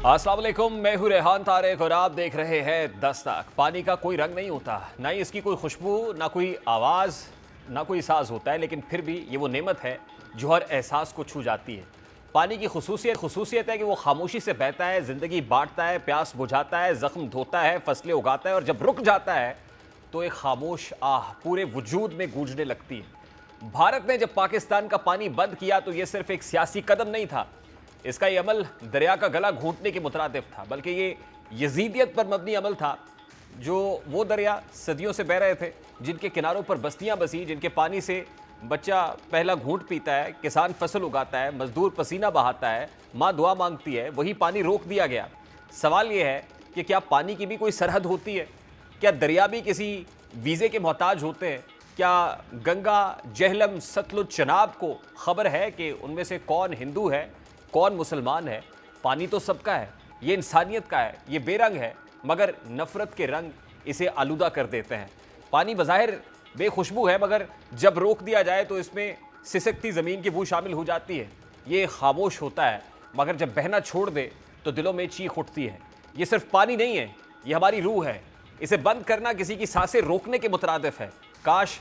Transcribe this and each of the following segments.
अस्सलाम वालेकुम, मैं हूं रेहान तारिक और आप देख रहे हैं दस्तक। पानी का कोई रंग नहीं होता, ना ही इसकी कोई खुशबू, ना कोई आवाज़, ना कोई साज होता है, लेकिन फिर भी ये वो नेमत है जो हर एहसास को छू जाती है। पानी की खुसूसियत है कि वो खामोशी से बहता है, ज़िंदगी बांटता है, प्यास बुझाता है, ज़ख्म धोता है, फसलें उगाता है और जब रुक जाता है तो एक खामोश आह पूरे वजूद में गूंजने लगती है। भारत ने जब पाकिस्तान का पानी बंद किया तो ये सिर्फ एक सियासी कदम नहीं था, इसका ये अमल दरिया का गला घोंटने के मुतरादिफ था, बल्कि ये यजीदियत पर मबनी अमल था। जो वो दरिया सदियों से बह रहे थे, जिनके किनारों पर बस्तियां बसी, जिनके पानी से बच्चा पहला घूंट पीता है, किसान फसल उगाता है, मजदूर पसीना बहाता है, माँ दुआ मांगती है, वही पानी रोक दिया गया। सवाल ये है कि क्या पानी की भी कोई सरहद होती है? क्या दरिया भी किसी वीज़े के मोहताज होते हैं? क्या गंगा, जहलम, सतलुज, चनाब को खबर है कि उनमें से कौन हिंदू है, कौन मुसलमान है? पानी तो सबका है, ये इंसानियत का है, ये बेरंग है, मगर नफरत के रंग इसे आलूदा कर देते हैं। पानी बज़ाहिर बेखुशबू है, मगर जब रोक दिया जाए तो इसमें सिसकती ज़मीन की बू शामिल हो जाती है। ये खामोश होता है, मगर जब बहना छोड़ दे तो दिलों में चीख उठती है। ये सिर्फ पानी नहीं है, ये हमारी रूह है। इसे बंद करना किसी की सांसें रोकने के मुतरादिफ है। काश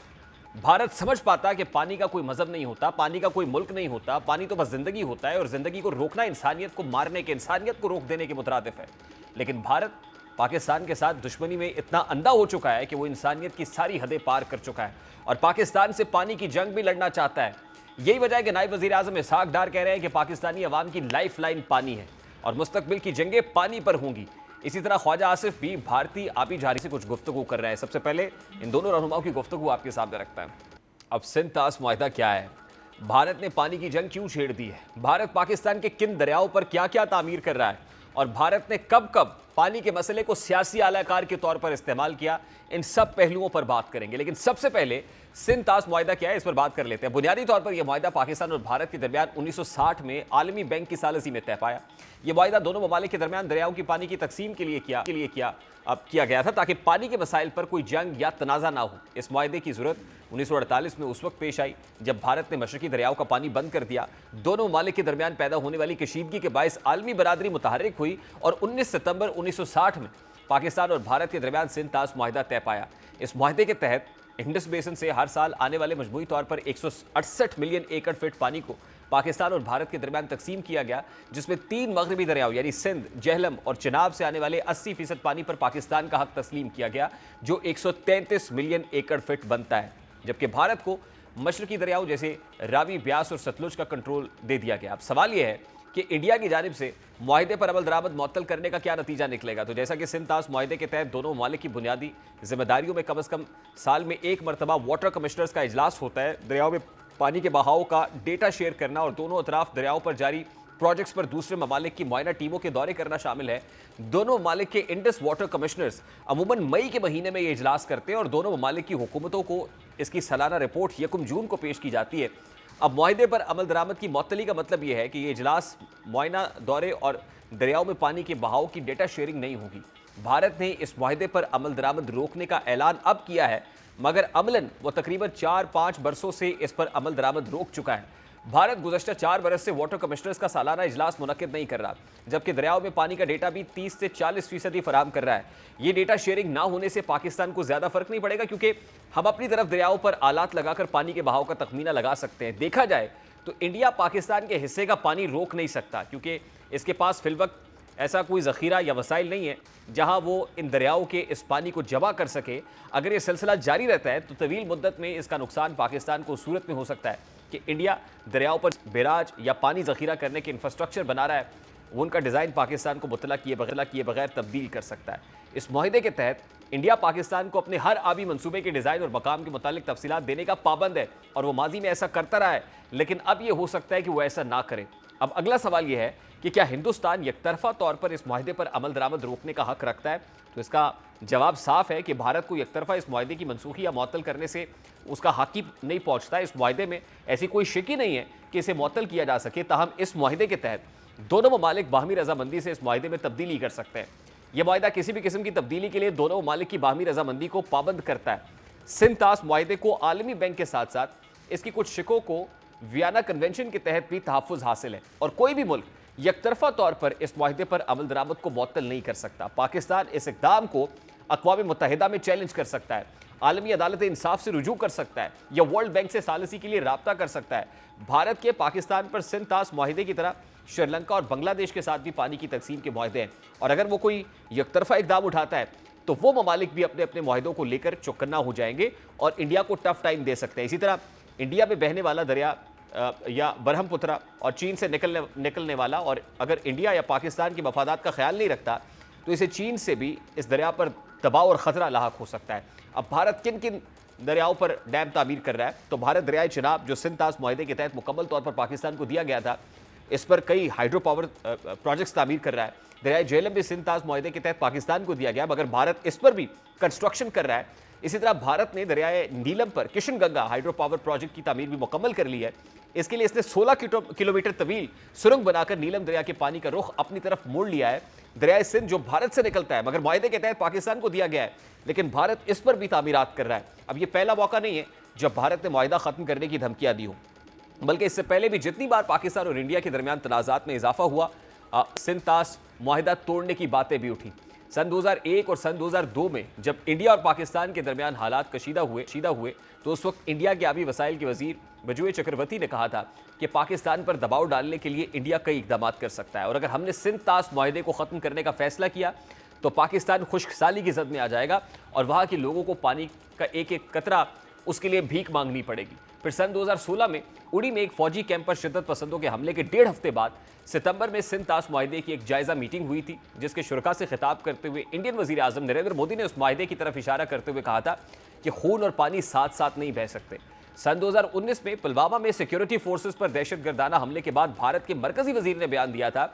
भारत समझ पाता कि पानी का कोई मजहब नहीं होता, पानी का कोई मुल्क नहीं होता, पानी तो बस जिंदगी होता है और जिंदगी को रोकना इंसानियत को मारने के, इंसानियत को रोक देने के मुतरादिफ है। लेकिन भारत पाकिस्तान के साथ दुश्मनी में इतना अंधा हो चुका है कि वो इंसानियत की सारी हदें पार कर चुका है और पाकिस्तान से पानी की जंग भी लड़ना चाहता है। यही वजह है कि नायब वज़ीर आज़म इसहाक डार कह रहे हैं कि पाकिस्तानी अवाम की लाइफ लाइन पानी है और मुस्तकबिल की जंगें पानी पर होंगी। इसी तरह ख्वाजा आसिफ भी भारतीय आबी जहारी से कुछ गुफ्तगू कर रहे हैं। सबसे पहले इन दोनों रहनुमाओं की गुफ्तगू आपके सामने रखता है। अब सिंध तास मुआहदा क्या है? भारत ने पानी की जंग क्यों छेड़ दी है? भारत पाकिस्तान के किन दरियाओं पर क्या क्या तामीर कर रहा है और भारत ने कब कब पानी के मसले को सियासी आलाकार के तौर पर इस्तेमाल किया? इन सब पहलुओं पर बात करेंगे, लेकिन सबसे पहले सिंध तास मुआहदा क्या है, इस पर बात कर लेते हैं। बुनियादी तौर पर यह मुआहदा पाकिस्तान और भारत के दरमियान 1960 में आलमी बैंक की सालसी में तय पाया। यह मुआहदा दोनों ममालिक के दरमियान दरियाओं की पानी की तकसीम के लिए किया गया था ताकि पानी के मसाइल पर कोई जंग या तनाज़ा ना हो। इस मुआहदे की जरूरत 1948 में उस वक्त पेश आई जब भारत ने मशरकी दरियाओं का पानी बंद कर दिया। दोनों ममालिक के दरमियान पैदा होने वाली कशीदगी के बायस आलमी बरादरी मुतहर्रिक हुई और 19 सितंबर 1960 में पाकिस्तान और भारत के दरमियान सिंध तास मुआहदा तय पाया। इस मुआहदे के तहत इंडस बेसिन से हर साल आने वाले मजमूई तौर पर 168 मिलियन एकड़ फीट पानी को पाकिस्तान और भारत के दरमियान तकसीम किया गया, जिसमें 3 मगरबी दरियाओं यानी सिंध, जहलम और चिनाब से आने वाले 80% पानी पर पाकिस्तान का हक तस्लीम किया गया, जो 133 मिलियन एकड़ फीट बनता है, जबकि भारत को मशरकी दरियाओं जैसे रावी, ब्यास और सतलुज का कंट्रोल दे दिया गया। अब सवाल यह है कि इंडिया की जानिब से मुआहदे पर अमल दरामद मुअत्तल करने का क्या नतीजा निकलेगा? तो जैसा कि सिंध तास मुआहदे के तहत दोनों ममालिक की बुनियादी जिम्मेदारियों में कम अज़ कम साल में एक मरतबा वाटर कमिश्नर्स का इजलास होता है। दरियाओं में पानी के बहाव का डेटा शेयर करना और दोनों अतराफ दरियाओं पर जारी प्रोजेक्ट्स पर दूसरे ममालिक की मुआयना टीमों के दौरे करना शामिल है। दोनों ममालिक के इंडस वाटर कमिश्नर्स अमूमन मई के महीने में ये इजलास करते हैं और दोनों ममालिक की हुकूमतों को इसकी सालाना रिपोर्ट 1 जून को पेश की जाती है। अब मुआहदे पर अमल दरामद की मअतली का मतलब यह है कि ये इजलास, मुआयना दौरे और दरियाओं में पानी के बहाव की डेटा शेयरिंग नहीं होगी। भारत ने इस मुआहदे पर अमल दरामद रोकने का ऐलान अब किया है, मगर अमलन वो तकरीबन 4-5 बरसों से इस पर अमल दरामद रोक चुका है। भारत गुज़श्ता 4 बरस से वाटर कमिश्नर्स का सालाना इजलास मुनक्किद नहीं कर रहा, जबकि दरियाओं में पानी का डेटा भी 30 से 40% फराहम कर रहा है। ये डेटा शेयरिंग ना होने से पाकिस्तान को ज़्यादा फर्क नहीं पड़ेगा, क्योंकि हम अपनी तरफ दरियाओं पर आलात लगाकर पानी के बहाव का तखमीना लगा सकते हैं। देखा जाए तो इंडिया पाकिस्तान के हिस्से का पानी रोक नहीं सकता, क्योंकि इसके पास फिलवक्त ऐसा कोई ज़ख़ीरा या वसाइल नहीं है जहां वो इन दरियाओं के इस पानी को जमा कर सके। अगर ये सिलसिला जारी रहता है तो तवील मुद्दत में इसका नुकसान पाकिस्तान को सूरत में हो सकता है कि इंडिया दरियाओं पर बैराज या पानी ज़ख़ीरा करने के इंफ्रास्ट्रक्चर बना रहा है, उनका डिज़ाइन पाकिस्तान को मुतला किए बगैर तब्दील कर सकता है। इस मुआहदे के तहत इंडिया पाकिस्तान को अपने हर आबी मंसूबे के डिज़ाइन और मकाम के मुतालिक तफसीलात देने का पाबंद है और वो माजी में ऐसा करता रहा है, लेकिन अब ये हो सकता है कि वो ऐसा ना करे। अब अगला सवाल यह है कि क्या हिंदुस्तान यकतरफा तौर पर इस मुआहदे पर अमल दरामद रोकने का हक रखता है? तो इसका जवाब साफ है कि भारत को यकतरफा इस मुआहदे की मनसूखी या मुअत्तल करने से उसका हक ही नहीं पहुंचता। इस मुआहदे में ऐसी कोई शक ही नहीं है कि इसे मुअत्तल किया जा सके। ताहम इस मुआहदे के तहत दोनों ममालिक बाहमी रजामंदी से इस मुआहदे में तब्दीली कर सकते हैं। यह मुआहदा किसी भी किस्म की तब्दीली के लिए दोनों ममालिक की बाहमी रजामंदी को पाबंद करता है। सिंध तास मुआहदे को आलमी बैंक के साथ साथ इसकी कुछ शिकों को वियना कन्वेंशन के तहत भी तहफ़्फ़ुज़ हासिल है और कोई भी मुल्क यकतरफा तौर पर इस मुआहदे पर अमल दरामद को मुअत्तल नहीं कर सकता। पाकिस्तान इस इक़दाम को अक़वाम मुत्तहिदा में चैलेंज कर सकता है, आलमी अदालत इंसाफ से रुजू कर सकता है या वर्ल्ड बैंक से सालिसी के लिए राब्ता कर सकता है। भारत के पाकिस्तान पर सिंध तास मुआहदे की तरह श्रीलंका और बांग्लादेश के साथ भी पानी की तकसीम के मुआहदे हैं, और अगर वो कोई यकतरफा इक़दाम उठाता है तो वो ममालिक भी अपने अपने मुआहदों को लेकर चौकन्ना हो जाएंगे और इंडिया को टफ टाइम दे सकते हैं। इसी तरह इंडिया में बहने वाला दरिया या ब्रह्मपुत्रा और चीन से निकलने वाला, और अगर इंडिया या पाकिस्तान के मफादात का ख्याल नहीं रखता तो इसे चीन से भी इस दरिया पर दबाव और ख़तरा लाहक हो सकता है। अब भारत किन किन दरियाओं पर डैम तामीर कर रहा है, तो भारत दरियाए चिनाब जो सिंध तास मुआहदे के तहत मुकम्मल तौर पर पाकिस्तान को दिया गया था, इस पर कई हाइड्रो पावर प्रोजेक्ट्स तामीर कर रहा है। दरियाए झेलम भी सिंध तास मुआहदे के तहत पाकिस्तान को दिया गया, मगर भारत इस पर भी कंस्ट्रक्शन कर रहा है। इसी तरह भारत ने दरियाए नीलम पर Kishan Ganga hydro power project की तामीर भी मुकम्मल कर ली है। इसके लिए इसने 16 किलोमीटर तवील सुरंग बनाकर नीलम दरिया के पानी का रुख अपनी तरफ मोड़ लिया है। दरियाए सिंध जो भारत से निकलता है मगर मुआहदे के तहत पाकिस्तान को दिया गया है, लेकिन भारत इस पर भी तामीरात कर रहा है। अब ये पहला मौका नहीं है जब भारत ने मुआहदा खत्म करने की धमकियां दी हो, बल्कि इससे पहले भी जितनी बार पाकिस्तान और इंडिया के दरमियान तनाज़ात में इजाफा हुआ, सिंध तास मुआहदा तोड़ने की बातें भी उठी। सन 2001 और सन 2002 में जब इंडिया और पाकिस्तान के दरमियान हालात कशीदा हुए तो उस वक्त इंडिया के आबी वसाइल के वजीर बजुए चक्रवर्ती ने कहा था कि पाकिस्तान पर दबाव डालने के लिए इंडिया कई इकदाम कर सकता है, और अगर हमने सिंध तास मुआहदे को ख़त्म करने का फैसला किया तो पाकिस्तान खुश्कसाली की जद में आ जाएगा और वहाँ के लोगों को पानी का एक एक कतरा उसके लिए भीख मांगनी पड़ेगी। फिर सन 2016 में उड़ी में एक फौजी कैंप पर शिद्दत पसंदों के हमले के 1.5 हफ्ते बाद सितंबर में सिंध तास मुआहदे की एक जायजा मीटिंग हुई थी, जिसके शुरका से खिताब करते हुए इंडियन वजीर आजम नरेंद्र मोदी ने उस मुआहदे की तरफ इशारा करते हुए कहा था कि खून और पानी साथ साथ नहीं बह सकते। सन 2019 में पुलवामा में सिक्योरिटी फोर्सेस पर दहशतगर्दाना हमले के बाद भारत के मरकजी वजीर ने बयान दिया था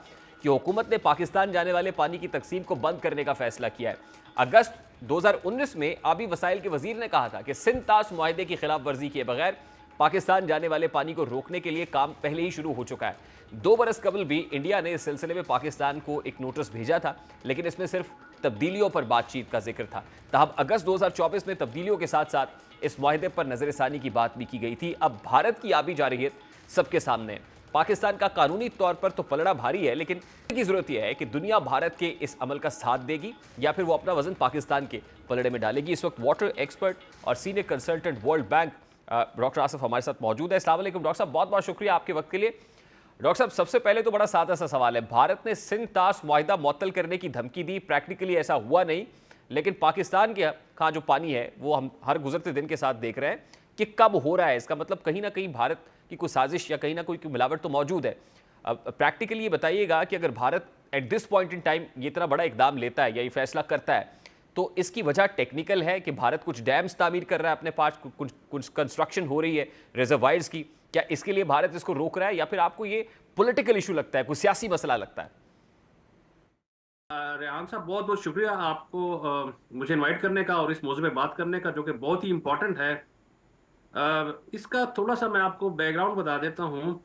कि हुकूमत ने पाकिस्तान जाने वाले पानी की तकसीम को बंद करने का फैसला किया है। अगस्त 2019 में आबी वसाइल के वजीर ने कहा था कि सिंध तास मुआहदे की खिलाफ वर्जी किए बगैर पाकिस्तान जाने वाले पानी को रोकने के लिए काम पहले ही शुरू हो चुका है। 2 बरस कबल भी इंडिया ने इस सिलसिले में पाकिस्तान को एक नोटिस भेजा था, लेकिन इसमें सिर्फ तब्दीलियों पर बातचीत का जिक्र था। तब अगस्त 2024 में तब्दीलियों के साथ साथ इस मुआहदे पर नजरसानी की बात भी की गई थी। अब भारत की आबी जारहियत सबके सामने है। पाकिस्तान का कानूनी तौर पर तो पलड़ा भारी है, लेकिन की जरूरत यह है कि दुनिया भारत के इस अमल का साथ देगी या फिर वो अपना वजन पाकिस्तान के पलड़े में डालेगी। इस वक्त वाटर एक्सपर्ट और senior consultant world bank doctor Asif हमारे साथ मौजूद है। अस्सलाम वालेकुम डॉक्टर साहब, बहुत बहुत शुक्रिया आपके वक्त के लिए। डॉक्टर साहब, सबसे पहले तो बड़ा सादा सा सवाल है, भारत ने सिंध तास मुआहदा मुअत्तल करने की धमकी दी, प्रैक्टिकली ऐसा हुआ नहीं, लेकिन पाकिस्तान के का जो पानी है वो हम हर गुजरते दिन के साथ देख रहे हैं कि कब हो रहा है। इसका मतलब कहीं ना कहीं भारत की कोई साजिश या कहीं ना कोई मिलावट तो मौजूद है। अब प्रैक्टिकली ये बताइएगा कि अगर Bharat at this point in time ये इतना बड़ा इकदाम लेता है या ये फैसला करता है, तो इसकी वजह टेक्निकल है कि भारत कुछ डैम्स तामीर कर रहा है अपने पास, कुछ कंस्ट्रक्शन हो रही है रिजर्वायर्स की, क्या इसके लिए भारत इसको रोक रहा है, या फिर आपको ये पॉलिटिकल इशू लगता है, कोई सियासी मसला लगता है? रेहान साहब, बहुत बहुत शुक्रिया आपको मुझे इनवाइट करने का और इस मौजू में बात करने का, जो कि बहुत ही इम्पोर्टेंट है। इसका थोड़ा सा मैं आपको बैकग्राउंड बता देता हूँ।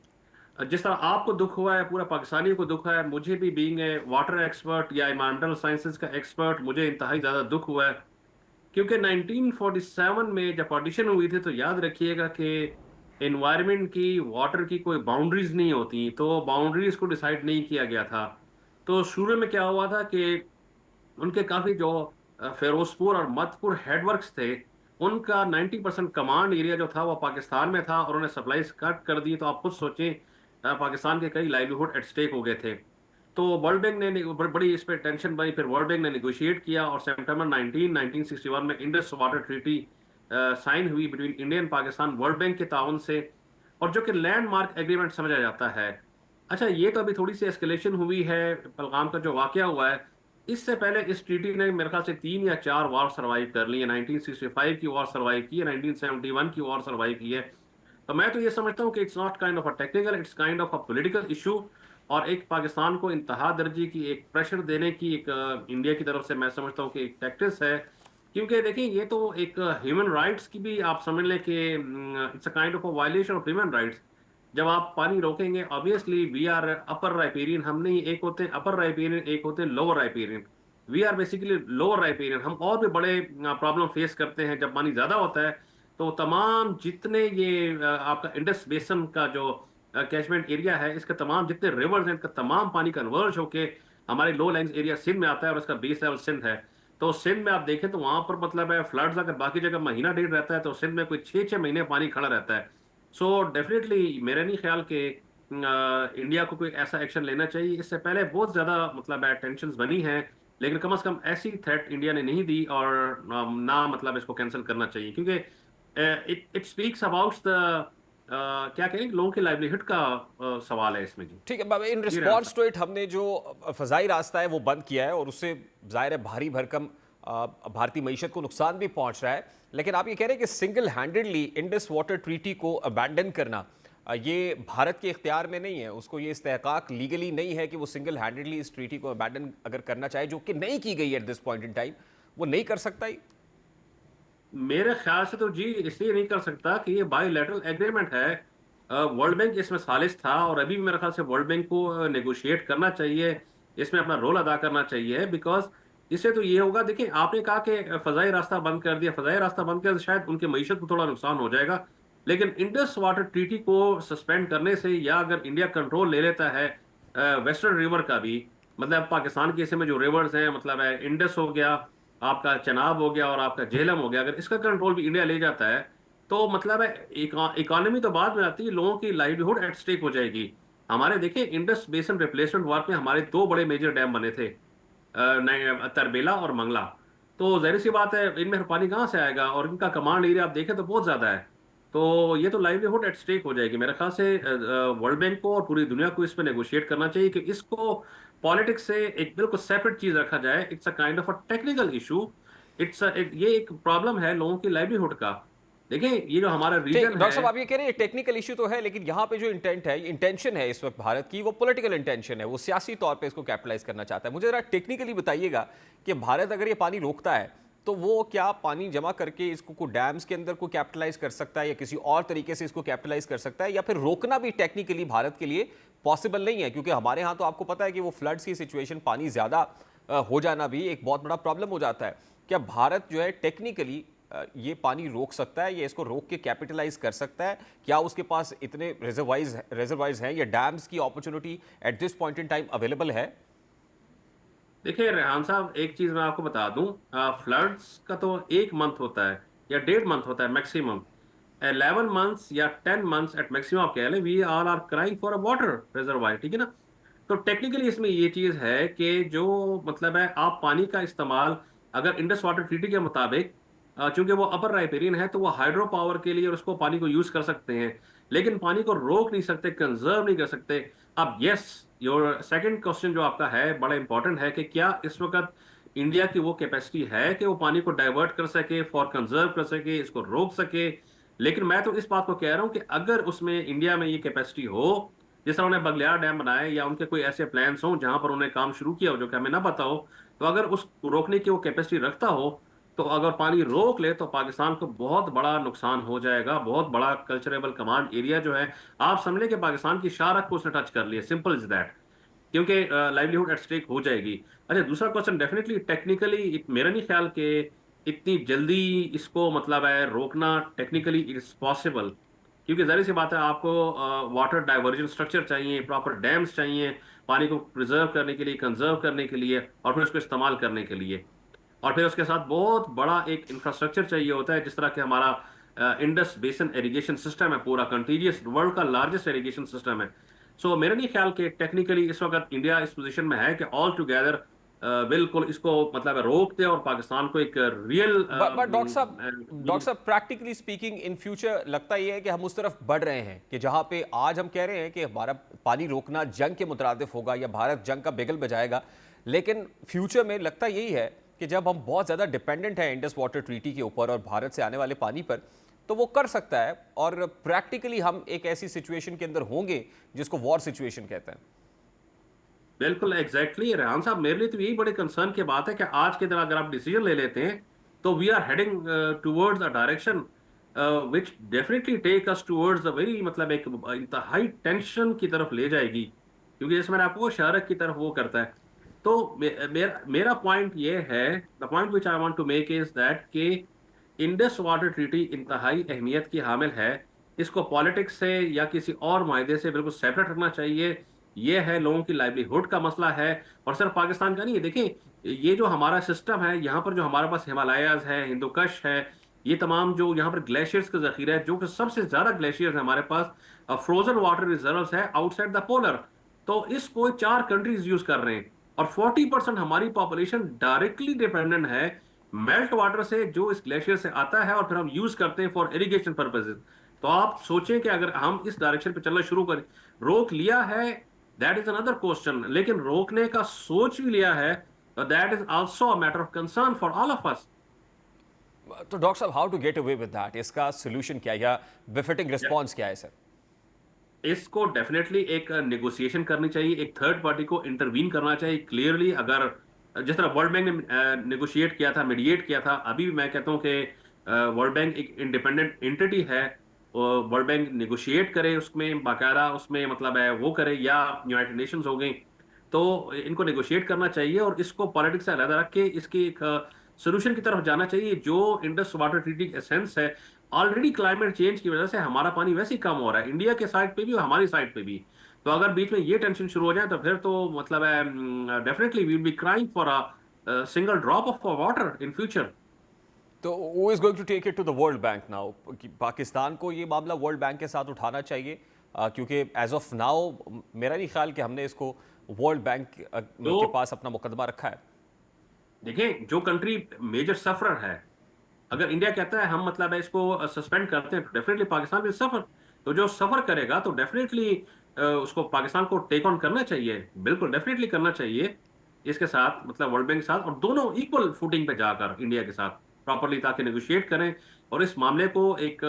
जिस तरह आपको दुख हुआ है, पूरा पाकिस्तानियों को दुख है, मुझे भी बीइंग ए वाटर एक्सपर्ट या इन्वायरमेंटल साइंसेज का एक्सपर्ट मुझे इंतहाई ज़्यादा दुख हुआ है, क्योंकि 1947 में जब पार्टीशन हुई थी, तो याद रखिएगा कि इन्वायरमेंट की, वाटर की कोई बाउंड्रीज नहीं होती, तो बाउंड्रीज को डिसाइड नहीं किया गया था। तो शुरू में क्या हुआ था कि उनके काफ़ी जो फिरोजपुर और मधुपुर हेडवर्क्स थे, उनका 90% कमांड एरिया जो था वो पाकिस्तान में था, और उन्होंने सप्लाईज कट कर दी। तो आप खुद सोचें, पाकिस्तान के कई लाइवलीहुड एट स्टेक हो गए थे। तो वर्ल्ड बैंक ने बड़ी इस पर टेंशन बनी। फिर वर्ल्ड बैंक ने निगोशिएट किया और सितंबर 1961 में इंडस वाटर ट्रीटी साइन हुई between India and Pakistan, world bank के ताउन से, और जो कि लैंडमार्क एग्रीमेंट समझा जाता है। अच्छा, ये तो अभी थोड़ी सी एस्केलेशन हुई है पहलगाम का जो वाकया हुआ है। इससे पहले इस ट्रीटी ने मेरे ख्याल से 3 या 4 वॉर सर्वाइव कर ली है। 1965 की वॉर सर्वाइव की है, 1971 की वॉर सर्वाइव की है। तो मैं तो ये समझता हूँ कि it's not kind of a technical, it's kind of a political issue, और एक पाकिस्तान को इंतहा दर्जी की एक प्रेशर देने की एक इंडिया की तरफ से मैं समझता हूँ कि एक टैक्टिस है। क्योंकि देखिए, ये तो एक ह्यूमन राइट्स की भी आप समझ लें कि it's a kind of a violation of human rights. जब आप पानी रोकेंगे, obviously we are upper riparian, हम नहीं, एक होते हैं अपर राइपेरियन, एक होते हैं lower riparian. We are basically lower riparian. हम और भी बड़े प्रॉब्लम फेस करते हैं। जब पानी ज़्यादा होता है तो तमाम जितने ये आपका इंडस बेसन का जो कैचमेंट एरिया है, इसके तमाम जितने रिवर्स हैं, इनका तमाम पानी कन्वर्ज होके हमारे लो लाइन्स एरिया सिंध में आता है और इसका बेस लेवल सिंध है। तो सिंध में आप देखें तो वहां पर मतलब है फ्लड्स अगर बाकी जगह महीना डेढ़ रहता है, तो सिंध में कोई 6-6 महीने पानी खड़ा रहता है। सो डेफिनेटली मेरा नहीं ख्याल कि इंडिया को कोई ऐसा एक्शन लेना चाहिए। इससे पहले बहुत ज्यादा मतलब है टेंशन बनी है, लेकिन कम से कम ऐसी थ्रेट इंडिया ने नहीं दी, और ना मतलब इसको कैंसिल करना चाहिए, क्योंकि it it speaks about the क्या कहें, लोगों की लाइवलीहुड का सवाल है इसमें जी। ठीक है, इन जी रेहान रिस्पॉन्स टू इट हमने जो फ़ज़ाई रास्ता है वो बंद किया है और उससे ज़ाहिर है भारी भरकम भारतीय मईशत को नुकसान भी पहुंच रहा है। लेकिन आप ये कह रहे हैं कि single handedly Indus water treaty को अबैंडन करना ये भारत के इख्तियार में नहीं है, उसको ये इस्तेहकाक लीगली नहीं है कि वो सिंगल हैंडेडली इस ट्रीटी को अबैंडन अगर करना चाहे, जो कि नहीं की गई है at this point in time, वो नहीं कर सकता ही? मेरे ख्याल से तो जी इसलिए नहीं कर सकता कि ये बायलैटरल एग्रीमेंट है। वर्ल्ड बैंक इसमें सालिस था, और अभी भी मेरे ख्याल से वर्ल्ड बैंक को नेगोशिएट करना चाहिए, इसमें अपना रोल अदा करना चाहिए, बिकॉज इससे तो ये होगा। देखिए, आपने कहा कि फजाई रास्ता बंद कर दिया, फजाई रास्ता बंद कर दिया, शायद उनकी मईशत को थोड़ा नुकसान हो जाएगा, लेकिन इंडस वाटर ट्रीटी को सस्पेंड करने से, या अगर इंडिया कंट्रोल ले लेता है वेस्टर्न रिवर का भी, मतलब पाकिस्तान के इसमें जो रिवर्स हैं, मतलब है इंडस हो गया, आपका चनाब हो गया और आपका झेलम हो गया, अगर इसका कंट्रोल भी इंडिया ले जाता है, तो मतलब है इकोनॉमी तो बाद में आती है, लोगों की लाइवलीहुड एट स्टेक हो जाएगी। हमारे देखिए इंडस बेसिन रिप्लेसमेंट वर्क में हमारे दो बड़े मेजर डैम बने थे, तरबेला और मंगला। तो जाहिर सी बात है, इनमें पानी कहाँ से आएगा, और इनका कमांड एरिया आप देखें तो बहुत ज्यादा है। तो ये तो लाइवलीहुड एट स्टेक हो जाएगी। मेरे ख्याल से वर्ल्ड बैंक को और पूरी दुनिया को इस पर नेगोशिएट करना चाहिए कि इसको पॉलिटिक्स से एक बिल्कुल सेपरेट चीज रखा जाए। It's a kind of a technical issue. ये एक प्रॉब्लम है लोगों की लाइवलीहुड का। देखिए, ये जो हमारा ठीक, रीजन डॉक्टर है। साहब आप ये कह रहे हैं टेक्निकल इशू तो है, लेकिन यहाँ पे जो इंटेंट है, इंटेंशन है इस वक्त भारत की, वो पॉलिटिकल इंटेंशन है, वो सियासी तौर पे इसको कैपिटलाइज करना चाहता है। मुझे जरा टेक्निकली बताइएगा कि भारत अगर ये पानी रोकता है तो वो क्या पानी जमा करके इसको को डैम्स के अंदर को कैपिटलाइज कर सकता है, या किसी और तरीके से इसको कैपिटलाइज कर सकता है, या फिर रोकना भी टेक्निकली भारत के लिए पॉसिबल नहीं है? क्योंकि हमारे यहाँ तो आपको पता है कि वो फ्लड्स की सिचुएशन, पानी ज़्यादा हो जाना भी एक बहुत बड़ा प्रॉब्लम हो जाता है। क्या भारत जो है टेक्निकली ये पानी रोक सकता है, या इसको रोक के कैपिटलाइज कर सकता है? क्या उसके पास इतने रिजर्वाइज हैं, या डैम्स की opportunity at this point in time available है? देखिए रेहान साहब, एक चीज मैं आपको बता दूं, फ्लड्स का तो 1 मंथ होता है या 1.5 मंथ होता है मैक्सिमम। 11 मंथ्स या 10 मंथ्स एट मैक्सिमम आप कह लें, we all are crying for a water reservoir, ठीक है ना। तो टेक्निकली इसमें ये चीज है कि जो मतलब है, आप पानी का इस्तेमाल अगर इंडस वाटर ट्रीटी के मुताबिक, चूंकि वो अपर राइपेरियन है, तो वो हाइड्रो पावर के लिए और उसको पानी को यूज कर सकते हैं, लेकिन पानी को रोक नहीं सकते, कंजर्व नहीं कर सकते। अब यस, योर सेकंड क्वेश्चन जो आपका है बड़ा इंपॉर्टेंट है कि क्या इस वक्त इंडिया की वो कैपेसिटी है कि वो पानी को डाइवर्ट कर सके, फॉर कंजर्व कर सके, इसको रोक सके। लेकिन मैं तो इस बात को कह रहा हूं कि अगर उसमें इंडिया में ये कैपेसिटी हो, जिस तरह उन्हें बगलियार डैम बनाए, या उनके कोई ऐसे प्लान्स हो जहां पर उन्हें काम शुरू किया हो जो कि हमें ना पता हो, तो अगर उस रोकने की वो कैपेसिटी रखता हो, तो अगर पानी रोक ले तो पाकिस्तान को बहुत बड़ा नुकसान हो जाएगा। बहुत बड़ा कल्चरेबल कमांड एरिया जो है, आप समझ लें कि पाकिस्तान की शारक को उसने टच कर लिया, सिंपल इज दैट, क्योंकि लाइवलीहुड एट स्टेक हो जाएगी। अच्छा, दूसरा क्वेश्चन, डेफिनेटली टेक्निकली मेरा नहीं ख्याल कि इतनी जल्दी इसको मतलब है रोकना टेक्निकली इट्स पॉसिबल, क्योंकि जाहिर सी बात है, आपको वाटर डाइवर्जन स्ट्रक्चर चाहिए, प्रॉपर डैम्स चाहिए पानी को प्रिजर्व करने के लिए, कंजर्व करने के लिए, और फिर उसको इस्तेमाल करने के लिए। और फिर उसके साथ बहुत बड़ा एक इंफ्रास्ट्रक्चर चाहिए होता है, जिस तरह के हमारा इंडस बेसिन इरिगेशन सिस्टम है, पूरा कंटीजियस वर्ल्ड का लार्जेस्ट इरिगेशन सिस्टम है। सो मेरा नहीं ख्याल कि टेक्निकली इस वक्त इंडिया इस पोजीशन में है कि ऑल टुगेदर बिल्कुल इसको मतलब रोक दे और पाकिस्तान को एक रियल। बट डॉक्टर साहब प्रैक्टिकली स्पीकिंग इन फ्यूचर लगता ये है कि हम उस तरफ बढ़ रहे हैं कि जहां पे आज हम कह रहे हैं कि हमारा पानी रोकना जंग के मुतरादिफ होगा या भारत जंग का बिगल बजाएगा, लेकिन फ्यूचर में लगता यही है कि जब हम बहुत ज़्यादा डिपेंडेंट हैं इंडस वाटर ट्रीटी के ऊपर और भारत से आने वाले पानी पर, तो वो कर सकता है, और प्रैक्टिकली हम एक ऐसी सिचुएशन के अंदर होंगे जिसको वॉर सिचुएशन कहते हैं। बिल्कुल एग्जैक्टली रेहान साहब, मेरे लिए तो यही बड़े कंसर्न की बात है कि आज के दिन अगर आप डिसीजन ले लेते हैं, तो we are heading towards a direction which definitely take us towards a very मतलब एक इंतहाई टेंशन की तरफ ले जाएगी, क्योंकि जैसे मैंने आपको शारक की तरफ वो करता है। तो मेरा पॉइंट ये है, the point which I want to make is that कि इंडस वाटर ट्रीटी इंतहाई अहमियत की हामिल है। इसको पॉलिटिक्स से या किसी और मायदे से बिल्कुल सेपरेट रखना चाहिए। ये है लोगों की लाइवलीहुड का मसला है, और सिर्फ पाकिस्तान का नहीं है। देखिए ये जो हमारा सिस्टम है, यहाँ पर जो हमारे पास हिमालयाज है, हिंदू कश है, ये तमाम जो यहाँ पर ग्लेशियर्स का जखीरा है, जो कि सबसे ज्यादा ग्लेशियर्स है हमारे पास, फ्रोजन वाटर रिजर्व्स है आउटसाइड द पोलर। तो इसको 4 कंट्रीज यूज कर रहे हैं, और 40% हमारी पॉपुलेशन डायरेक्टली डिपेंडेंट है मेल्ट वाटर से जो इस ग्लेशियर से आता है, और फिर हम यूज करते हैं फॉर इरिगेशन पर्पजेज। तो आप सोचें कि अगर हम इस डायरेक्शन पे चलना शुरू करें, रोक लिया है, दैट इज अनदर क्वेश्चन, लेकिन रोकने का सोच भी लिया है, that is also a matter of concern for all of us. तो डॉक्टर साहब, how to get away with that? इसका सोल्यूशन क्या है या बिफिटिंग रिस्पॉन्स क्या है सर? इसको डेफिनेटली एक नेगोशिएशन करनी चाहिए, एक थर्ड पार्टी को इंटरवीन करना चाहिए क्लियरली। अगर जिस तरह वर्ल्ड बैंक ने नेगोशिएट किया था, मीडिएट किया था, अभी भी मैं कहता हूं कि वर्ल्ड बैंक एक इंडिपेंडेंट एंटिटी है, वर्ल्ड बैंक नेगोशिएट करे उसमें बाकायदा, उसमें मतलब है वो करे, या यूनाइटेड नेशंस हो गई, तो इनको नेगोशिएट करना चाहिए और इसको पॉलिटिक्स से अलग रख के इसकी एक सोल्यूशन की तरफ जाना चाहिए। जो इंडस वाटर ट्रीटी का एसेंस है, ऑलरेडी क्लाइमेट चेंज की वजह से हमारा पानी वैसे ही कम हो रहा है, इंडिया के साइड पे भी और हमारी साइड पे भी। तो अगर बीच में ये टेंशन शुरू हो जाए तो फिर तो मतलब है definitely we will be crying for a single drop of water in future. तो who is going to take it to the world bank now? Pakistan को ये मामला वर्ल्ड बैंक के साथ उठाना चाहिए, क्योंकि एज ऑफ नाउ मेरा नहीं ख्याल कि हमने इसको वर्ल्ड बैंक तो के पास अपना मुकदमा रखा है। देखें, जो कंट्री मेजर सफरर है, अगर इंडिया कहता है हम मतलब है इसको सस्पेंड करते हैं, तो डेफिनेटली पाकिस्तान विल सफर। तो जो सफर करेगा तो डेफिनेटली उसको पाकिस्तान को टेक ऑन करना चाहिए, बिल्कुल डेफिनेटली करना चाहिए इसके साथ, मतलब वर्ल्ड बैंक के साथ, और दोनों इक्वल फुटिंग पे जाकर इंडिया के साथ प्रॉपरली, ताकि नेगोशिएट करें और इस मामले को एक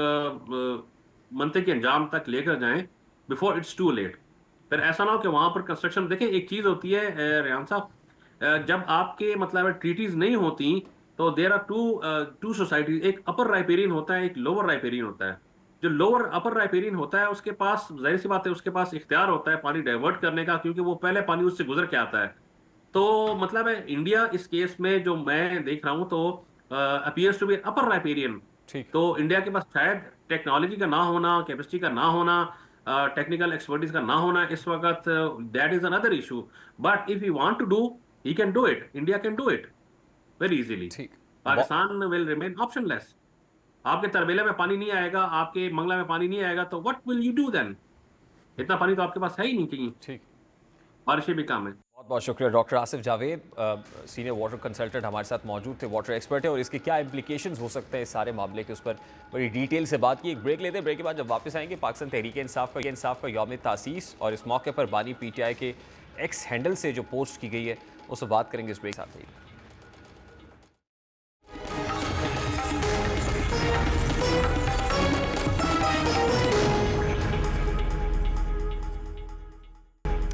मनते के अंजाम तक लेकर जाएं बिफोर इट्स टू लेट। फिर ऐसा ना हो कि वहां पर कंस्ट्रक्शन, देखें एक चीज होती है रेहान साहब, जब आपके मतलब ट्रीटीज नहीं होती, तो देर आर टू सोसाइटीज, एक अपर राइपेरियन होता है, एक लोअर राइपेरियन होता है। जो लोअर अपर राइपेरियन होता है उसके पास जाहिर सी बात है, उसके पास इख्तियार होता है पानी डाइवर्ट करने का, क्योंकि वो पहले पानी उससे गुजर के आता है। तो मतलब है इंडिया इस केस में जो मैं देख रहा हूं, तो appears to be upper riparian. ठीक। तो इंडिया के पास शायद टेक्नोलॉजी का ना होना, कैपेसिटी का ना होना, टेक्निकल एक्सपर्टीज का ना होना इस वक्त, that is another issue. But if you want to do, he can do it, India can do it very easily. ठीक। Pakistan will remain optionless. आपके तरबेले में पानी नहीं आएगा, आपके मंगला में पानी नहीं आएगा, तो what will you do then? इतना पानी तो आपके पास है ही नहीं कहीं, ठीक। बारिशें भी कम है। बहुत बहुत शुक्रिया doctor Asif Javed, senior water consultant हमारे साथ मौजूद थे, वाटर एक्सपर्ट है, और इसके क्या इम्प्लीकेशंस हो सकते हैं इस सारे मामले के, उस पर बड़ी डिटेल से बात की। एक ब्रेक लेते हैं, ब्रेक के बाद जब वापस आएंगे, पाकिस्तान तहरीक इंसाफ का यौम तासीस, और इस मौके पर बानी PTI के एक्स हैंडल से जो पोस्ट की गई है उस पर बात करेंगे। इस ब्रेक साथ ही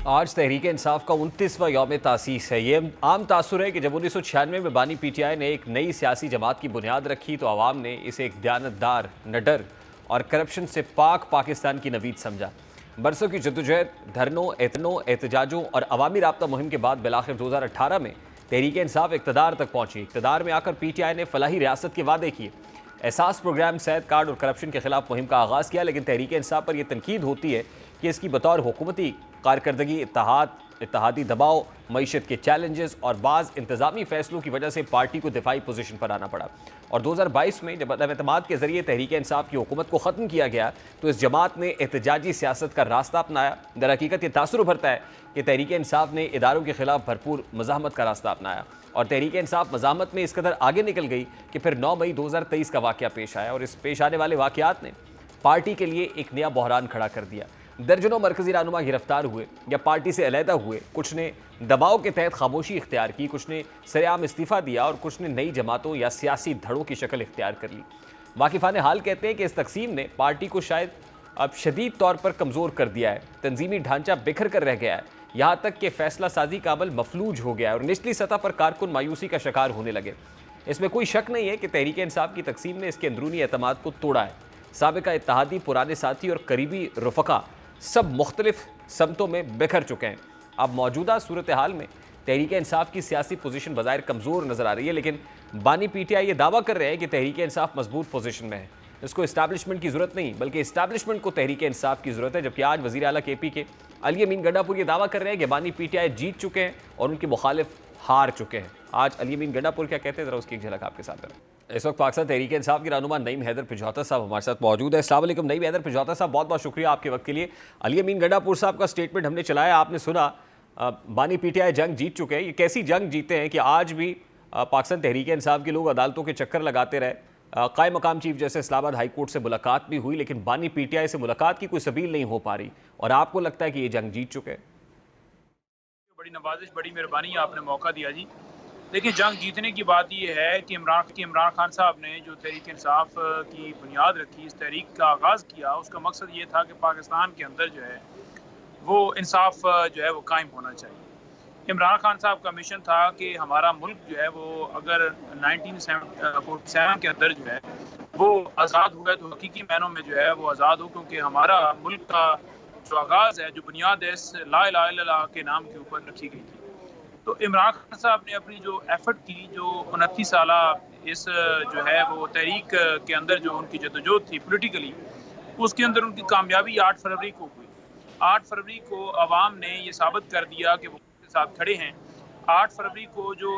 आज तहरीक इंसाफ का 29वां यौम तासीस है। ये आम तासुर है कि जब 1996 में बानी PTI ने एक नई सियासी जमात की बुनियाद रखी, तो आवाम ने इसे एक दयानतदार, निडर और करप्शन से पाक पाकिस्तान की नवीद समझा। बरसों की जद्दोजहद, धरनों, एहतजाजों और अवामी राब्ता मुहिम के बाद बिलाखिर 2018 में तहरीक इंसाफ इक़्तिदार तक पहुंची। इक़्तिदार में आकर PTI ने फलाही रियासत के वादे किए, एहसास प्रोग्राम, सैद कार्ड और करप्शन के खिलाफ मुहिम का आगाज़ किया। लेकिन तहरीक इंसाफ पर यह तनकीद होती है कि इसकी बतौर हुकूमती कारकर्दगी इत्तेहादी दबाव, मईशत के चैलेंजेस और बाज़ इंतज़ामी फ़ैसलों की वजह से पार्टी को दिफाई पोजीशन पर आना पड़ा। और 2022 में जब अदम-ए-एतमाद के ज़रिए तहरीक इंसाफ की हुकूमत को ख़त्म किया गया, तो इस जमात ने एहतजाजी सियासत का रास्ता अपनाया। दर हकीकत ये तासुर उभरता है कि तहरीक इंसाफ ने इदारों के खिलाफ भरपूर मज़ाहमत का रास्ता अपनाया, और तहरीक इंसाफ मज़ाहमत में इस कदर आगे निकल गई कि फिर 9 मई 2023 का वाक़या पेश आया, और इस पेश आने वाले वाक़यात ने पार्टी के लिए एक नया बहरान खड़ा कर दिया। दर्जनों मरकजी रहनुमा गिरफ्तार हुए या पार्टी से अलहदा हुए, कुछ ने दबाव के तहत खामोशी इख्तियार की, कुछ ने सरेआम इस्तीफ़ा दिया, और कुछ ने नई जमातों या सियासी धड़ों की शक्ल इख्तियार कर ली। वाकिफ़ान हाल कहते हैं कि इस तकसीम ने पार्टी को शायद अब शदीद तौर पर कमज़ोर कर दिया है। तंजीमी ढांचा बिखर कर रह गया है, यहाँ तक कि फ़ैसला साजी का अमल मफलूज हो गया है, और निचली सतह पर कारकुन मायूसी का शिकार होने लगे। इसमें कोई शक नहीं है कि तहरीक इंसाफ की तकसीम ने इसके अंदरूनी एतमाद को तोड़ा है। साबिका इत्तेहादी, पुराने साथी और करीबी रफ़का सब मुख्तलिफ समतों में बिखर चुके हैं। अब मौजूदा सूरत हाल में तहरीक इंसाफ की सियासी पोजीशन बज़ाहिर कमज़ोर नज़र आ रही है, लेकिन बानी PTI ये दावा कर रहे हैं कि तहरीक इंसाफ मजबूत पोजीशन में है। इसको इस्टेब्लिशमेंट की ज़रूरत नहीं बल्कि इस्टेब्लिशमेंट को तहरीक इंसाफ की ज़रूरत है। जबकि आज वज़ीर आला KP के अली अमीन गंडापुर ये दावा कर रहे हैं कि बानी PTI जीत चुके हैं और उनके मुखालिफ हार चुके हैं। आज अली अमीन गंडापुर क्या कहते हैं, ज़रा उसकी एक झलक आपके साथ करें। इस वक्त पाकिस्तान तहरीक इंसाफ के रहनुमा नईम हैदर पिजौता साहब हमारे साथ मौजूद है। अस्सलाम वालेकुम नईम हैदर पिजौता साहब, बहुत बहुत शुक्रिया आपके वक्त के लिए। अली अमीन गंडापुर साहब का स्टेटमेंट हमने चलाया, आपने सुना बानी PTI जंग जीत चुके हैं। ये कैसी जंग जीते हैं कि आज भी पाकिस्तान तहरीक इंसाफ के लोग अदालतों के चक्कर लगाते रहे। कायम मकाम चीफ जैसे इस्लामाबाद हाई कोर्ट से मुलाकात भी हुई, लेकिन बानी PTI से मुलाकात की कोई सबील नहीं हो पा रही, और आपको लगता है कि ये जंग जीत चुके हैं? बड़ी नवाजिश, बड़ी मेहरबानी, आपने मौका दिया जी। देखिए, जंग जीतने की बात यह है कि इमरान खान साहब ने जो तहरीक इंसाफ की बुनियाद रखी, इस तहरीक का आगाज़ किया, उसका मकसद ये था कि पाकिस्तान के अंदर जो है वो इंसाफ जो है वो कायम होना चाहिए। इमरान खान साहब का मिशन था कि हमारा मुल्क जो है वो अगर 1947 के अंदर जो है वो आज़ाद हुआ तो हकीकी मायनों में जो है वो आज़ाद हो, क्योंकि हमारा मुल्क का जो आगाज़ है, जो बुनियाद है, इस ला इलाहा इल्लल्लाह के नाम के ऊपर रखी गई थी। तो इमरान खान साहब ने अपनी जो एफर्ट की, जो 29 साला इस जो है वो तहरीक के अंदर जो उनकी जदोजहद थी पॉलिटिकली, उसके अंदर उनकी कामयाबी 8 फरवरी को हुई। 8 फरवरी को अवाम ने ये साबित कर दिया कि वो उनके साथ खड़े हैं। 8 फरवरी को जो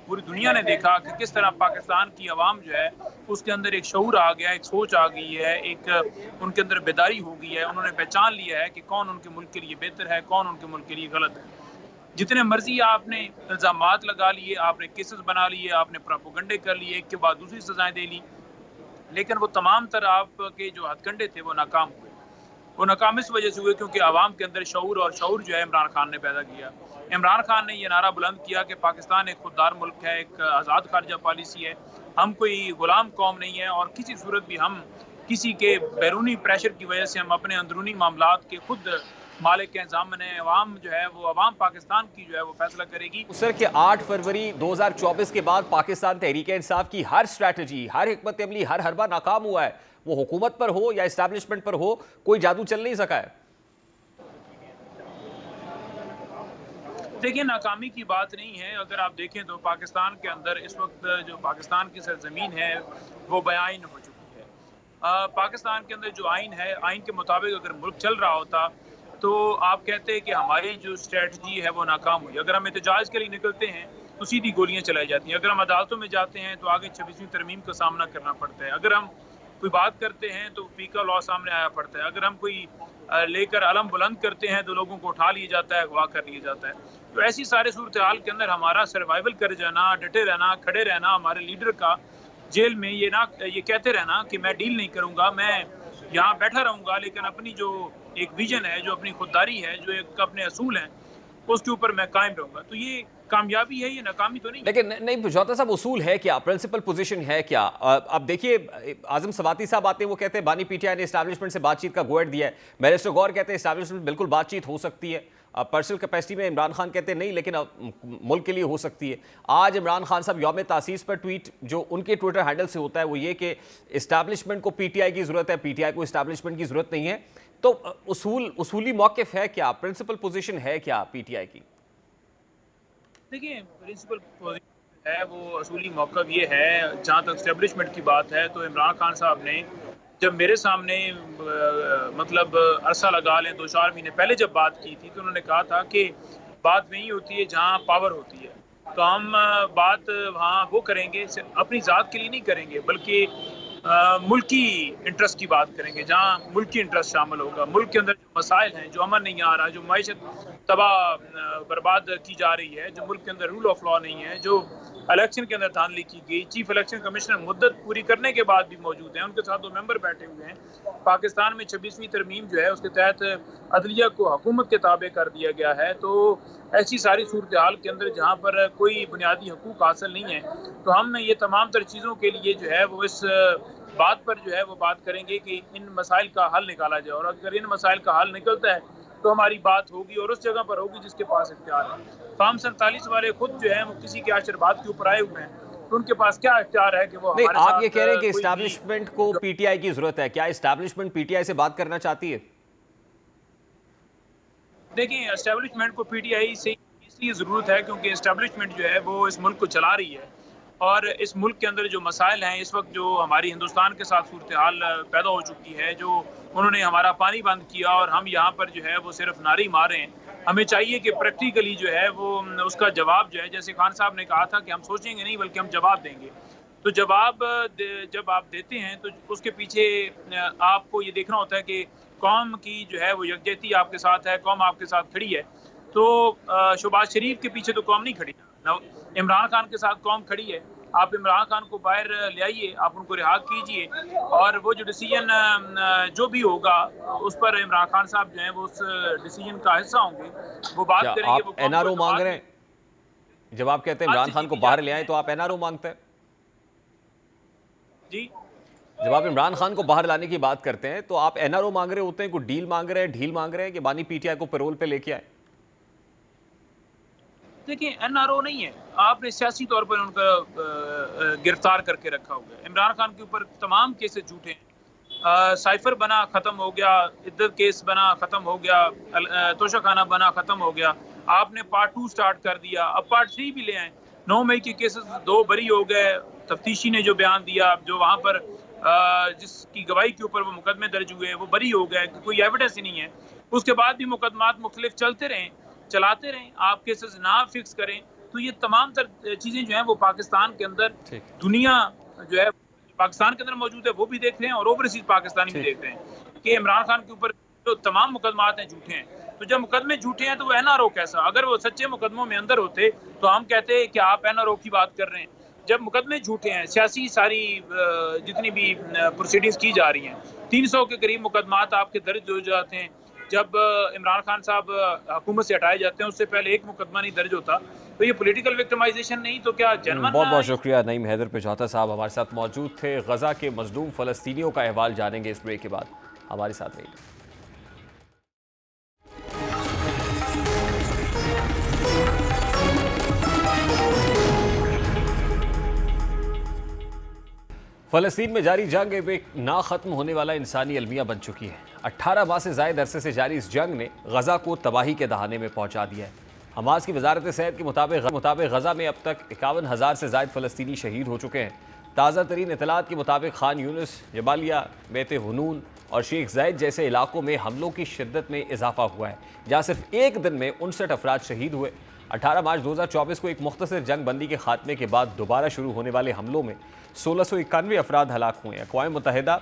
पूरी दुनिया ने देखा कि किस तरह पाकिस्तान की अवाम जो है उसके अंदर एक शऊर आ गया, एक सोच आ गई है, एक उनके अंदर बेदारी हो गई है। उन्होंने पहचान लिया है कि कौन उनके मुल्क के लिए बेहतर है, कौन उनके मुल्क के लिए गलत है। जितने मर्जी आपने इल्ज़ामात लगा लिए, आपने केसेस बना लिए, आपने प्रोपेगेंडे कर लिए, एक के बाद दूसरी सजाएं दे ली, लेकिन वो तमाम तरह आपके जो हथकंडे थे वो नाकाम हुए। वो नाकाम इस वजह से हुए क्योंकि आवाम के अंदर शऊर जो है इमरान खान ने पैदा किया। इमरान खान ने ये नारा बुलंद किया कि पाकिस्तान एक खुददार मुल्क है, एक आज़ाद खारजा पॉलिसी है, हम कोई गुलाम कौम नहीं है, और किसी सूरत भी हम किसी के बैरूनी प्रेशर की वजह से हम अपने अंदरूनी मामलात के खुद मालिक हैं, ज़ामिन है। अवाम जो है वो अवाम पाकिस्तान की जो है वो फैसला करेगी। सर कि 8 फरवरी 2024 के बाद पाकिस्तान तहरीक इंसाफ की हर स्ट्रैटेजी, हर हिकमत अमली, हर हरबा नाकाम हुआ है, वो हुकूमत पर हो या इस्टेब्लिशमेंट पर हो, कोई जादू चल नहीं सका है। देखिए, नाकामी की बात नहीं है। अगर आप देखें तो पाकिस्तान के अंदर इस वक्त जो पाकिस्तान की सरजमीन है वो बेआइन हो चुकी है। पाकिस्तान के अंदर जो आइन है, आइन के मुताबिक अगर मुल्क चल रहा होता तो आप कहते हैं कि हमारी जो स्ट्रेटजी है वो नाकाम हुई। अगर हम एहतजाज के लिए निकलते हैं तो सीधी गोलियां चलाई जाती हैं। अगर हम अदालतों में जाते हैं तो आगे 26वीं तरमीम का सामना करना पड़ता है। अगर हम कोई बात करते हैं तो फीका लॉ सामने आया पड़ता है। अगर हम कोई लेकर अलम बुलंद करते हैं तो लोगों को उठा लिया जाता है, अगवा कर लिया जाता है। तो ऐसी सारे सूरत हाल के अंदर हमारा सर्वाइवल कर जाना, डटे रहना, खड़े रहना, हमारे लीडर का जेल में ये कहते रहना कि मैं डील नहीं करूँगा, मैं यहाँ बैठा रहूँगा, लेकिन अपनी जो एक विजन है, जो अपनी खुददारी है, जो एक अपने असूल हैं, उसके ऊपर मैं कायम रहूँगा। तो ये कामयाबी है, ये नाकामी तो नहीं। लेकिन नहीं पिजौता साहब, उसूल है क्या, प्रिंसिपल पोजीशन है क्या? अब देखिए, आजम सवाती साहब आते हैं, वो कहते हैं बानी PTI ने एस्टैब्लिशमेंट से बातचीत का गोएड दिया है। बैरिस्टर गौर कहते हैं एस्टैब्लिशमेंट बिल्कुल बातचीत हो सकती है। पर्सनल कैपेसिटी में इमरान खान कहते हैं नहीं, लेकिन मुल्क के लिए हो सकती है। आज इमरान खान साहब यौम तासीस पर ट्वीट जो उनके ट्विटर हैंडल से होता है वो ये कि इस्टेब्लिशमेंट को PTI की ज़रूरत है, PTI को इस्टेब्लिशमेंट की ज़रूरत नहीं है। तो उसूली मौक़िफ़ है क्या, प्रिंसिपल पोजीशन है क्या PTI की? देखिए, प्रिंसिपल पोजीशन है वो असूली मौक़िफ़ ये है। जहाँ तक इस्टेब्लिशमेंट की बात है तो इमरान खान साहब ने जब मेरे सामने मतलब अरसा लगा लें 2-4 महीने पहले जब बात की थी तो उन्होंने कहा था कि बात वहीं होती है जहाँ पावर होती है। तो हम बात वहाँ वो करेंगे, अपनी ज़ात के लिए नहीं करेंगे, बल्कि मुल्की इंटरेस्ट की बात करेंगे, जहाँ मुल्की इंटरेस्ट शामिल होगा। मुल्क के अंदर जो मसाइल हैं, जो अमन नहीं आ रहा, जो मईशत तबाह बर्बाद की जा रही है, जो मुल्क के अंदर रूल ऑफ लॉ नहीं है, जो इलेक्शन के अंदर धांधली की गई, चीफ इलेक्शन कमिश्नर मुद्दत पूरी करने के बाद भी मौजूद हैं, उनके साथ 2 मेंबर बैठे हुए हैं। पाकिस्तान में 26वीं तरमीम जो है उसके तहत अदलिया को हुकूमत के ताबे कर दिया गया है। तो ऐसी सारी सूरत हाल के अंदर जहाँ पर कोई बुनियादी हकूक हासिल नहीं है, तो हम ये तमाम तर चीज़ों के लिए जो है वो इस बात पर जो है वो बात करेंगे कि इन मसाइल का हल निकाला जाए, और अगर इन मसाइल का हल निकलता है तो हमारी बात होगी और उस जगह पर होगी जिसके पास इख्तियार है। फार्म 47 वाले खुद जो है वो किसी के आशीर्वाद के ऊपर आए हुए हैं, तो उनके पास क्या इख्तियार है कि वो नहीं, हमारे आप साथ ये कह रहे हैं कि इस्टेब्लिशमेंट को PTI की जरूरत है। क्या इस्टेब्लिशमेंट PTI से बात करना चाहती है? देखिए, एस्टेब्लिशमेंट को PTI से इसलिए ज़रूरत है क्योंकि एस्टेब्लिशमेंट जो है वो इस मुल्क को चला रही है, और इस मुल्क के अंदर जो मसाइल हैं इस वक्त, जो हमारी हिंदुस्तान के साथ सूरत हाल पैदा हो चुकी है, जो उन्होंने हमारा पानी बंद किया और हम यहाँ पर जो है वो सिर्फ नारे मार रहे हैं। हमें चाहिए कि प्रैक्टिकली जो है वो उसका जवाब जो है, जैसे खान साहब ने कहा था कि हम सोचेंगे नहीं बल्कि हम जवाब देंगे। तो जवाब जब आप देते हैं तो उसके पीछे आपको ये देखना होता है कि कौम की जो है वो यकजहती आपके साथ है, कौम आपके साथ खड़ी है। तो शहबाज शरीफ के पीछे तो कौम नहीं खड़ी, इमरान खान के साथ कौम खड़ी है। आप इमरान खान को बाहर ले आइए, आप उनको रिहा कीजिए और वो जो डिसीजन जो भी होगा उस पर इमरान खान साहब जो है वो उस डिसीजन का हिस्सा होंगे, वो बात क्या करेंगे। आप एनआरओ मांग रहे हैं? जब आप कहते हैं इमरान खान को बाहर ले आए तो आप एनआरओ मांगते हैं? जी, जब आप इमरान खान को बाहर लाने की बात करते हैं तो आप एनआरओ मांग रहे होते हैं, कोई डील मांग रहे हैं, ढील मांग रहे हैं कि बानी पीटीआई को पैरोल पे लेके आए? देखिए एनआरओ नहीं है, आपने सियासी तौर पर उनका गिरफ्तार करके रखा हुआ है। इमरान खान के ऊपर तमाम केसेस झूठे हैं। साइफर बना खत्म हो गया, इद्दत केस बना खत्म हो गया, तोशाखाना बना खत्म हो गया। आपने पार्ट 2 स्टार्ट कर दिया, अब पार्ट 3 भी ले आए। 9 मई के केसेस 2 बरी हो गए। तफ्तीशी ने जो बयान दिया, जो वहाँ पर जिसकी गवाही के ऊपर वो मुकदमे दर्ज हुए वो बरी हो गए, कोई एविडेंस ही नहीं है। उसके बाद भी मुकदमात मुख्तलिफ चलते रहें, चलाते रहें, आप केसेस ना फिक्स करें। तो ये तमाम चीज़ें जो हैं वो पाकिस्तान के अंदर, दुनिया जो है पाकिस्तान के अंदर मौजूद है वो भी देख रहे हैं और ओवरसीज पाकिस्तानी भी देख रहे हैं कि इमरान खान के ऊपर जो तमाम मुकदमात हैं झूठे हैं। तो जब मुकदमे झूठे हैं तो वो एनआरओ कैसा? अगर वो सच्चे मुकदमों में अंदर होते तो हम कहते कि आप एनआरओ की बात कर रहे हैं। जब मुकदमे झूठे हैं, सियासी सारी जितनी भी प्रोसीडिंग्स की जा रही हैं, 300 के करीब मुकदमात आपके दर्ज हो जाते हैं। जब इमरान खान साहब हुकूमत से हटाए जाते हैं उससे पहले एक मुकदमा नहीं दर्ज होता। तो ये पॉलिटिकल विक्टिमाइजेशन नहीं तो क्या जनमन? बहुत बहुत शुक्रिया नईम हैदर पिछौता साहब हमारे साथ मौजूद थे। गजा के मजलूम फ़लस्तीनियों का अहवाल जानेंगे इस ब्रेक के बाद, हमारे साथ रहिए। फ़लस्तीन में जारी जंग एक ना ख़त्म होने वाला इंसानी अलमिया बन चुकी है। 18 माह से ज़ायद अरसे से जारी इस जंग ने गजा को तबाही के दहाने में पहुंचा दिया है। हमास की वजारत सेहत के मुताबिक गजा में अब तक 51,000 से ज़ायद फ़लस्तीनी शहीद हो चुके हैं। ताज़ा तरीन इतलात के मुताबिक खान यूनिस, जबालिया, बेत हुनून और शेख ज़ायद जैसे इलाकों में हमलों की शिद्दत में इजाफा हुआ है, जहाँ सिर्फ एक दिन में 59 अफराद शहीद हुए। 18 मार्च 2024 को एक मुख्तसर जंग बंदी के खात्मे के बाद दोबारा शुरू होने वाले हमलों में 1691 अफराद हलाक हुए हैं। अक़वाम मुत्तहिदा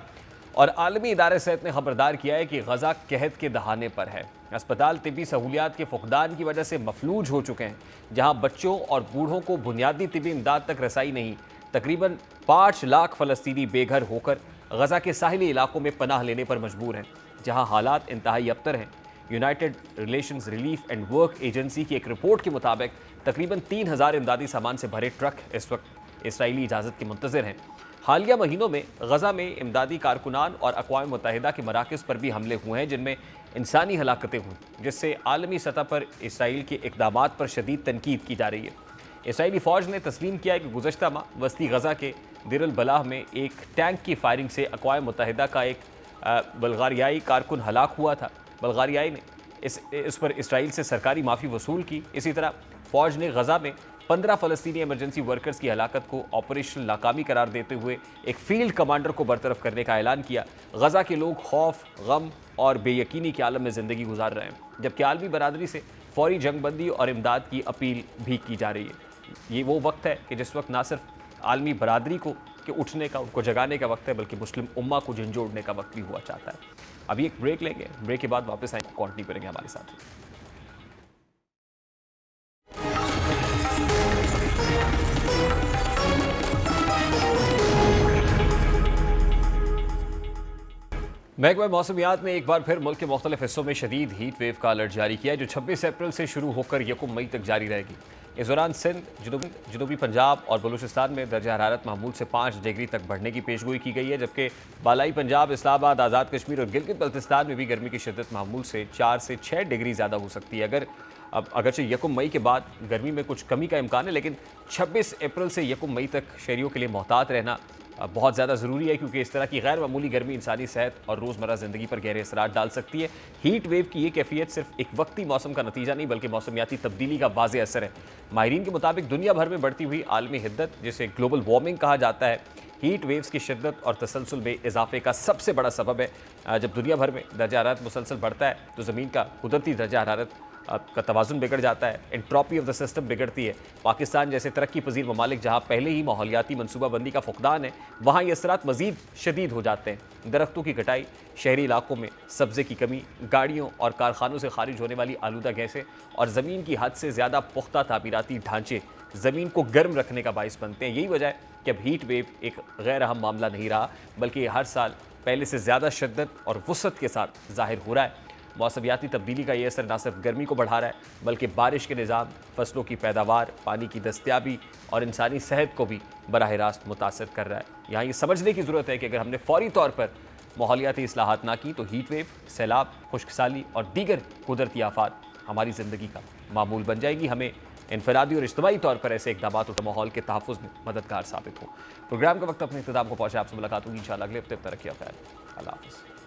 और आलमी इदारे सेहत ने खबरदार किया है कि गजा कहत के दहाने पर है। अस्पताल तिब्बी सहूलियात के फुकदान की वजह से मफलूज हो चुके हैं, जहाँ बच्चों और बूढ़ों को बुनियादी तिब्बी इमदाद तक रसाई नहीं। तकरीबन 5 लाख फ़लस्तीनी बेघर होकर गजा के साहिली इलाकों में पनाह लेने पर मजबूर हैं, जहाँ हालात इंतहाई अबतर हैं। United relations relief and work agency की एक रिपोर्ट के मुताबिक तकरीबन 3,000 इमदादी सामान से भरे ट्रक इस वक्त इसराइली इजाज़त के मुंतज़िर हैं। हालिया महीनों में गजा में इमदादी कारकुनान और अक़वाम मुत्तहिदा के मराकज़ पर भी हमले हुए हैं, जिनमें इंसानी हलाकतें हुई, जिससे आलमी सतह पर इसराइल के इक़दामात पर शदीद तनकीद की जा रही है। इसराइली फ़ौज ने तस्लीम किया है कि गुज़श्ता माह वस्ती गजा के दिर अल बलाह में एक टैंक की फायरिंग से अक़वाम मुत्तहिदा का एक बल्गारियाई कारकुन हलाक हुआ था। बल्गारियाई ने इस पर इसराइल से सरकारी माफ़ी वसूल की। इसी तरह फ़ौज ने गजा में 15 फ़लस्तीनी इमरजेंसी वर्कर्स की हलाकत को ऑपरेशनल नाकामी करार देते हुए एक फील्ड कमांडर को बरतरफ करने का ऐलान किया। गजा के लोग खौफ, गम और बेयकीनी के आलम में ज़िंदगी गुजार रहे हैं, जबकि आलमी बरादरी से फौरी जंगबंदी और इमदाद की अपील भी की जा रही है। ये वो वक्त है कि जिस वक्त ना सिर्फ आलमी बरादरी को के उठने का, उनको जगाने का वक्त है, बल्कि मुस्लिम उम्मा को झंझोड़ने का वक्त भी हुआ चाहता है। अभी एक ब्रेक लेंगे, ब्रेक के बाद वापस आएंगे, कंटिन्यू करेंगे हमारे साथ। महकमा मौसमियात ने एक बार फिर मुल्क के मुख्तलिफ हिस्सों में शदीद हीट वेव का अलर्ट जारी किया है, जो 26 अप्रैल से शुरू होकर 1 मई तक जारी रहेगी। इस दौरान सिंध, जनूबी पंजाब और बलूचिस्तान में दर्जा हरारत मामूल से 5 डिग्री तक बढ़ने की पेशगोई की गई है, जबकि बालाई पंजाब, इस्लामाबाद, आज़ाद कश्मीर और गिलगित बल्तिस्तान में भी गर्मी की शिद्दत मामूल से 4 से 6 डिग्री ज़्यादा हो सकती है। अगरचे 1 मई के बाद गर्मी में कुछ कमी का इम्कान है, लेकिन 26 अप्रैल से 1 मई तक शहरियों के लिए मोहतात रहना बहुत ज़्यादा ज़रूरी है, क्योंकि इस तरह की गैर मामूली गर्मी इंसानी सेहत और रोज़मर्रा ज़िंदगी पर गहरे असरात डाल सकती है। हीट वेव की ये कैफियत सिर्फ एक वक्ती मौसम का नतीजा नहीं, बल्कि मौसमियाती तब्दीली का वाज़ेह असर है। माहिरीन के मुताबिक दुनिया भर में बढ़ती हुई आलमी हिद्दत, जिसे ग्लोबल वार्मिंग कहा जाता है, हीट वेव्स की शिद्दत और तसलसल में इजाफे का सबसे बड़ा सबब है। जब दुनिया भर में दर्जा हरारत मुसलसल बढ़ता है तो ज़मीन का कुदरती दर्जा हरारत का तवाज़ुन बिगड़ जाता है, एंट्रोपी ऑफ द सिस्टम बिगड़ती है। पाकिस्तान जैसे तरक्की पजीर ममालिक जहाँ पहले ही माहौलियाती मनसूबाबंदी का फुकदान है, वहाँ ये असरात मज़ीद शदीद हो जाते हैं। दरख्तों की कटाई, शहरी इलाकों में सब्ज़े की कमी, गाड़ियों और कारखानों से खारिज होने वाली आलूदा गैसें और ज़मीन की हद से ज़्यादा पुख्ता तामीराती ढांचे ज़मीन को गर्म रखने का बाइस बनते हैं। यही वजह है कि अब हीट वेव एक गैर अहम मामला नहीं रहा, बल्कि हर साल पहले से ज़्यादा शिद्दत और वुसअत के साथ ज़ाहिर हो रहा है। मौसमियाती तब्दीली का ये असर न सिर्फ गर्मी को बढ़ा रहा है, बल्कि बारिश के निज़ाम, फसलों की पैदावार, पानी की दस्तियाबी और इंसानी सेहत को भी बराह रास्त मुतासर कर रहा है। यहाँ ये समझने की ज़रूरत है कि अगर हमने फौरी तौर पर माहौलियाती इस्लाहात ना की तो हीट वेव, सैलाब, खुश्कसाली और दीगर कुदरती आफात हमारी ज़िंदगी का मामूल बन जाएगी। हमें इनफरादी और इज्तमाही तौर पर ऐसे इक़दाम और माहौल के तहफ़्फ़ुज़ में मददगार साबित हो। प्रोग्राम का वक्त अपने इख्तिताम को पहुँचा। आपसे मुलाकात होगी इंशाअल्लाह अगले हफ्ते। तरक्की और खैर। अल्लाह हाफ़िज़।